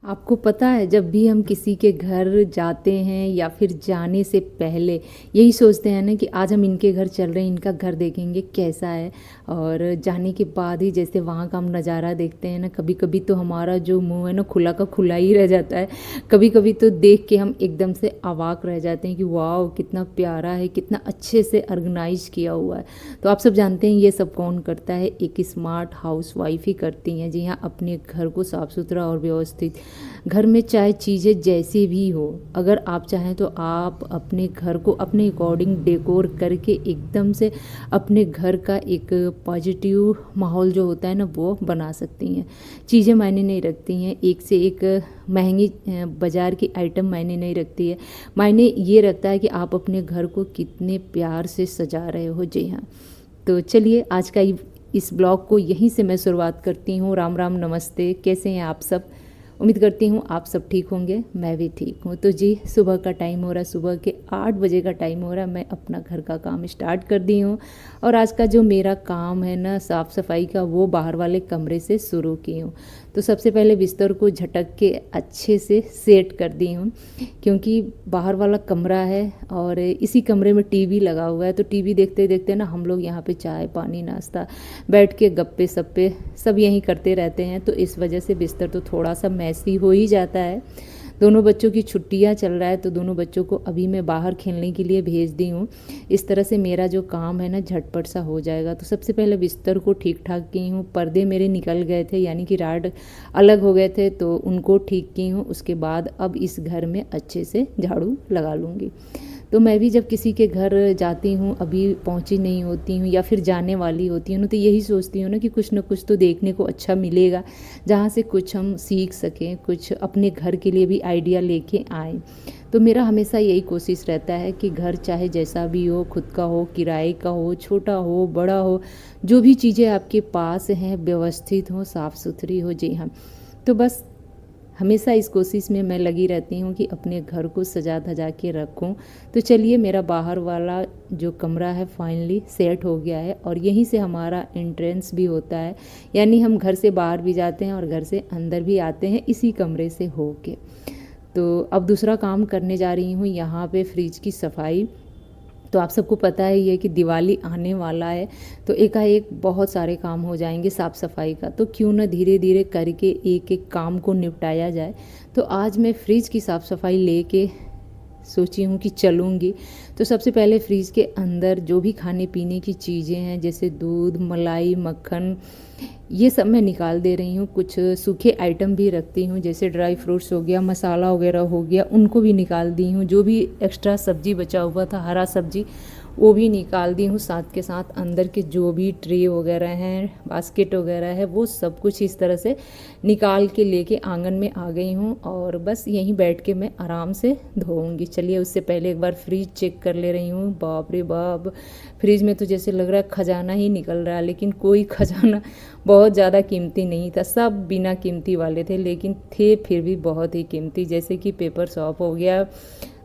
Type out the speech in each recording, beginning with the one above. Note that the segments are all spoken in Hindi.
आपको पता है जब भी हम किसी के घर जाते हैं या फिर जाने से पहले यही सोचते हैं ना कि आज हम इनके घर चल रहे हैं, इनका घर देखेंगे कैसा है। और जाने के बाद ही जैसे वहाँ का हम नज़ारा देखते हैं ना, कभी कभी तो हमारा जो मुंह है ना खुला का खुला ही रह जाता है। कभी कभी तो देख के हम एकदम से अवाक रह जाते हैं कि वाह कितना प्यारा है, कितना अच्छे से ऑर्गेनाइज किया हुआ है। तो आप सब जानते हैं ये सब कौन करता है? एक स्मार्ट हाउस वाइफ ही करती हैं। जी हाँ, अपने घर को साफ़ सुथरा और व्यवस्थित। घर में चाहे चीज़ें जैसी भी हो, अगर आप चाहें तो आप अपने घर को अपने अकॉर्डिंग डेकोर करके एकदम से अपने घर का एक पॉजिटिव माहौल जो होता है ना वो बना सकती हैं। चीज़ें मायने नहीं रखती हैं, एक से एक महंगी बाज़ार की आइटम मायने नहीं रखती है। मायने ये रखता है कि आप अपने घर को कितने प्यार से सजा रहे हो। जी हाँ, तो चलिए आज का इस ब्लॉग को यहीं से मैं शुरुआत करती हूँ। राम राम, नमस्ते, कैसे हैं आप सब? उम्मीद करती हूँ आप सब ठीक होंगे, मैं भी ठीक हूँ। तो जी, सुबह का टाइम हो रहा है, सुबह के 8 बजे का टाइम हो रहा है। मैं अपना घर का काम स्टार्ट कर दी हूँ। और आज का जो मेरा काम है ना साफ़ सफाई का, वो बाहर वाले कमरे से शुरू की हूँ। तो सबसे पहले बिस्तर को झटक के अच्छे से सेट कर दी हूँ, क्योंकि बाहर वाला कमरा है और इसी कमरे में टीवी लगा हुआ है। तो टीवी देखते देखते ना हम लोग यहाँ पे चाय पानी नाश्ता बैठ के गप्पे सप्पे सब यहीं करते रहते हैं। तो इस वजह से बिस्तर तो थोड़ा सा मैसी हो ही जाता है। दोनों बच्चों की छुट्टियां चल रहा है, तो दोनों बच्चों को अभी मैं बाहर खेलने के लिए भेज दी हूँ। इस तरह से मेरा जो काम है ना झटपट सा हो जाएगा। तो सबसे पहले बिस्तर को ठीक ठाक की हूँ। पर्दे मेरे निकल गए थे, यानी कि राड अलग हो गए थे, तो उनको ठीक की हूँ। उसके बाद अब इस घर में अच्छे से झाड़ू लगा लूँगी। तो मैं भी जब किसी के घर जाती हूँ, अभी पहुँची नहीं होती हूँ या फिर जाने वाली होती हूँ ना, तो यही सोचती हूँ ना कि कुछ ना कुछ तो देखने को अच्छा मिलेगा, जहाँ से कुछ हम सीख सकें, कुछ अपने घर के लिए भी आइडिया लेके आएँ। तो मेरा हमेशा यही कोशिश रहता है कि घर चाहे जैसा भी हो, खुद का हो, किराए का हो, छोटा हो, बड़ा हो, जो भी चीज़ें आपके पास हैं व्यवस्थित हो, साफ़ सुथरी हो। जी हाँ, तो बस हमेशा इस कोशिश में मैं लगी रहती हूँ कि अपने घर को सजा धजा के रखूँ। तो चलिए, मेरा बाहर वाला जो कमरा है फाइनली सेट हो गया है और यहीं से हमारा एंट्रेंस भी होता है, यानी हम घर से बाहर भी जाते हैं और घर से अंदर भी आते हैं इसी कमरे से होके। तो अब दूसरा काम करने जा रही हूँ, यहाँ पे फ्रिज की सफाई। तो आप सबको पता ही है कि दिवाली आने वाला है, तो एकाएक बहुत सारे काम हो जाएंगे साफ़ सफाई का। तो क्यों ना धीरे धीरे करके एक एक काम को निपटाया जाए। तो आज मैं फ्रिज की साफ़ सफाई लेके सोची हूँ कि चलूँगी। तो सबसे पहले फ्रिज के अंदर जो भी खाने पीने की चीज़ें हैं, जैसे दूध, मलाई, मक्खन, ये सब मैं निकाल दे रही हूँ। कुछ सूखे आइटम भी रखती हूँ, जैसे ड्राई फ्रूट्स हो गया, मसाला वगैरह हो गया, उनको भी निकाल दी हूँ। जो भी एक्स्ट्रा सब्जी बचा हुआ था, हरा सब्जी, वो भी निकाल दी हूँ। साथ के साथ अंदर के जो भी ट्रे वगैरह हैं, बास्केट वगैरह है, वो सब कुछ इस तरह से निकाल के लेके आंगन में आ गई हूँ और बस यहीं बैठ के मैं आराम से धोऊंगी। चलिए, उससे पहले एक बार फ्रिज चेक कर ले रही हूँ। बाप रे बाप, फ्रिज में तो जैसे लग रहा है खजाना ही निकल रहा है, लेकिन कोई खजाना बहुत ज़्यादा कीमती नहीं था। सब बिना कीमती वाले थे, लेकिन थे फिर भी बहुत ही कीमती, जैसे कि पेपर सॉप हो गया,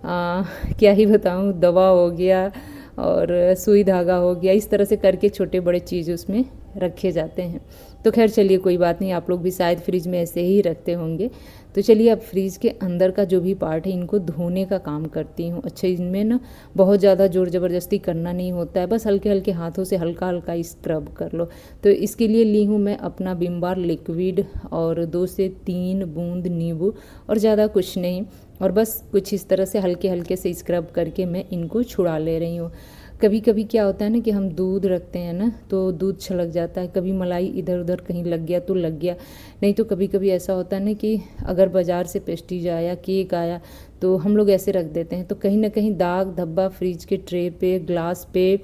क्या ही बताऊँ, दवा हो गया और सुई धागा हो गया। इस तरह से करके छोटे बड़े चीज़ उसमें रखे जाते हैं। तो खैर चलिए, कोई बात नहीं, आप लोग भी शायद फ्रिज में ऐसे ही रखते होंगे। तो चलिए, अब फ्रिज के अंदर का जो भी पार्ट है, इनको धोने का काम करती हूँ। अच्छा, इनमें ना बहुत ज़्यादा ज़ोर ज़बरदस्ती करना नहीं होता है, बस हल्के हल्के हाथों से हल्का हल्का स्क्रब कर लो। तो इसके लिए ली हूँ मैं अपना विम बार लिक्विड और 2 से 3 बूंद नींबू, और ज़्यादा कुछ नहीं। और बस कुछ इस तरह से हल्के हल्के से स्क्रब करके मैं इनको छुड़ा ले रही हूँ। कभी कभी क्या होता है ना कि हम दूध रखते हैं ना, तो दूध छलक जाता है, कभी मलाई इधर उधर कहीं लग गया तो लग गया। नहीं तो कभी कभी ऐसा होता है ना कि अगर बाज़ार से पेस्ट्रीज आया, केक आया, तो हम लोग ऐसे रख देते हैं, तो कहीं ना कहीं दाग धब्बा फ्रिज के ट्रे पे, ग्लास पे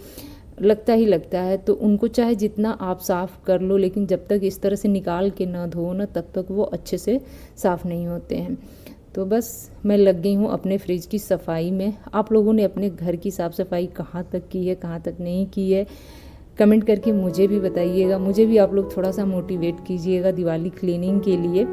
लगता ही लगता है। तो उनको चाहे जितना आप साफ़ कर लो, लेकिन जब तक इस तरह से निकाल के ना धो ना, तब तक वो अच्छे से साफ़ नहीं होते हैं। तो बस मैं लग गई हूँ अपने फ्रिज की सफाई में। आप लोगों ने अपने घर की साफ़ सफाई कहाँ तक की है, कहाँ तक नहीं की है, कमेंट करके मुझे भी बताइएगा। मुझे भी आप लोग थोड़ा सा मोटिवेट कीजिएगा दिवाली क्लीनिंग के लिए।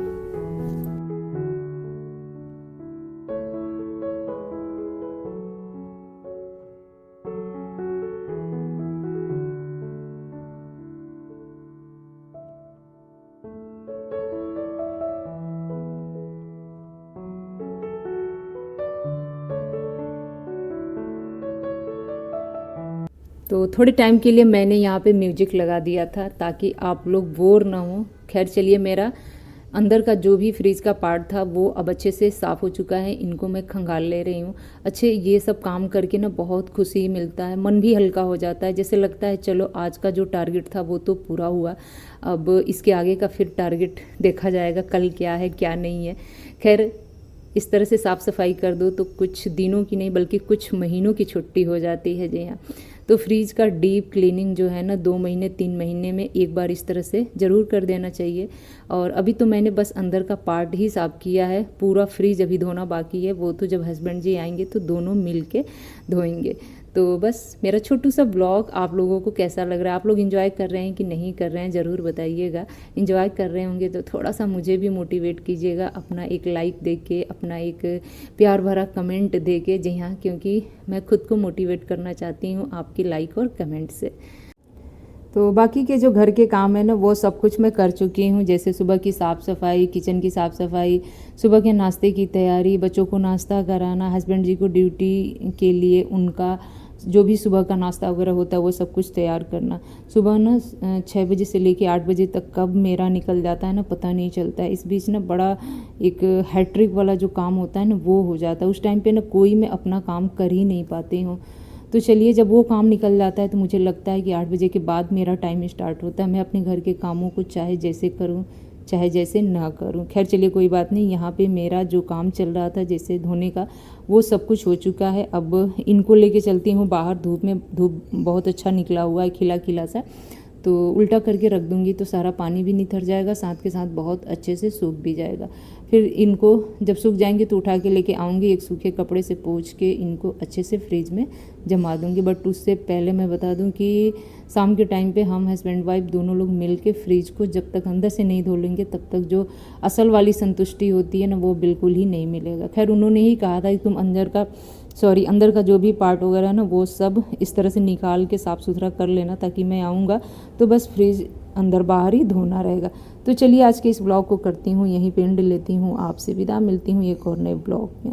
तो थोड़े टाइम के लिए मैंने यहाँ पे म्यूजिक लगा दिया था ताकि आप लोग बोर ना हो। खैर चलिए, मेरा अंदर का जो भी फ्रिज का पार्ट था वो अब अच्छे से साफ़ हो चुका है। इनको मैं खंगाल ले रही हूँ। अच्छे ये सब काम करके ना बहुत खुशी मिलता है, मन भी हल्का हो जाता है। जैसे लगता है चलो आज का जो टारगेट था वो तो पूरा हुआ, अब इसके आगे का फिर टारगेट देखा जाएगा, कल क्या है क्या नहीं है। खैर इस तरह से साफ़ सफाई कर दो तो कुछ दिनों की नहीं बल्कि कुछ महीनों की छुट्टी हो जाती है। जी हाँ, तो फ्रिज का डीप क्लीनिंग जो है ना 2 महीने 3 महीने में एक बार इस तरह से ज़रूर कर देना चाहिए। और अभी तो मैंने बस अंदर का पार्ट ही साफ़ किया है, पूरा फ्रिज अभी धोना बाकी है। वो तो जब हस्बैंड जी आएंगे तो दोनों मिल के धोएंगे। तो बस मेरा छोटू सा ब्लॉग आप लोगों को कैसा लग रहा है, आप लोग एंजॉय कर रहे हैं कि नहीं कर रहे हैं, ज़रूर बताइएगा। एंजॉय कर रहे होंगे तो थोड़ा सा मुझे भी मोटिवेट कीजिएगा, अपना एक लाइक दे के, अपना एक प्यार भरा कमेंट दे के। जी हाँ, क्योंकि मैं खुद को मोटिवेट करना चाहती हूँ आपकी लाइक और कमेंट से। तो बाकी के जो घर के काम है ना वो सब कुछ मैं कर चुकी हूँ, जैसे सुबह की साफ़ सफाई, किचन की साफ़ सफाई, सुबह के नाश्ते की तैयारी, बच्चों को नाश्ता कराना, हस्बैंड जी को ड्यूटी के लिए उनका जो भी सुबह का नाश्ता वगैरह होता है वो सब कुछ तैयार करना। सुबह ना 6 बजे से लेके 8 बजे तक कब मेरा निकल जाता है ना पता नहीं चलता है। इस बीच ना बड़ा एक हैट्रिक वाला जो काम होता है ना वो हो जाता है। उस टाइम पे ना कोई मैं अपना काम कर ही नहीं पाती हूँ। तो चलिए, जब वो काम निकल जाता है तो मुझे लगता है कि 8 बजे के बाद मेरा टाइम स्टार्ट होता है। मैं अपने घर के कामों को चाहे जैसे करूँ चाहे जैसे ना करूं। खैर चलिए कोई बात नहीं, यहाँ पे मेरा जो काम चल रहा था जैसे धोने का वो सब कुछ हो चुका है। अब इनको लेके चलती हूँ बाहर, धूप में, धूप बहुत अच्छा निकला हुआ है, खिला खिला सा, तो उल्टा करके रख दूँगी तो सारा पानी भी निथर जाएगा, साथ के साथ बहुत अच्छे से सूख भी जाएगा। फिर इनको जब सूख जाएंगे तो उठा के लेके आऊँगी, एक सूखे कपड़े से पोंछ के इनको अच्छे से फ्रिज में जमा दूँगी। बट उससे पहले मैं बता दूँ कि शाम के टाइम पे हम हस्बैंड वाइफ दोनों लोग मिल के फ्रिज को जब तक अंदर से नहीं धो लेंगे तब तक जो असल वाली संतुष्टि होती है ना वो बिल्कुल ही नहीं मिलेगा। खैर उन्होंने ही कहा था कि तुम अंदर का जो भी पार्ट वगैरह है ना वो सब इस तरह से निकाल के साफ़ सुथरा कर लेना, ताकि मैं आऊँगा तो बस फ्रिज अंदर बाहर ही धोना रहेगा। तो चलिए आज के इस ब्लॉग को करती हूँ यहीं पे एंड लेती हूँ, आपसे विदा, मिलती हूँ एक और नए ब्लॉग में।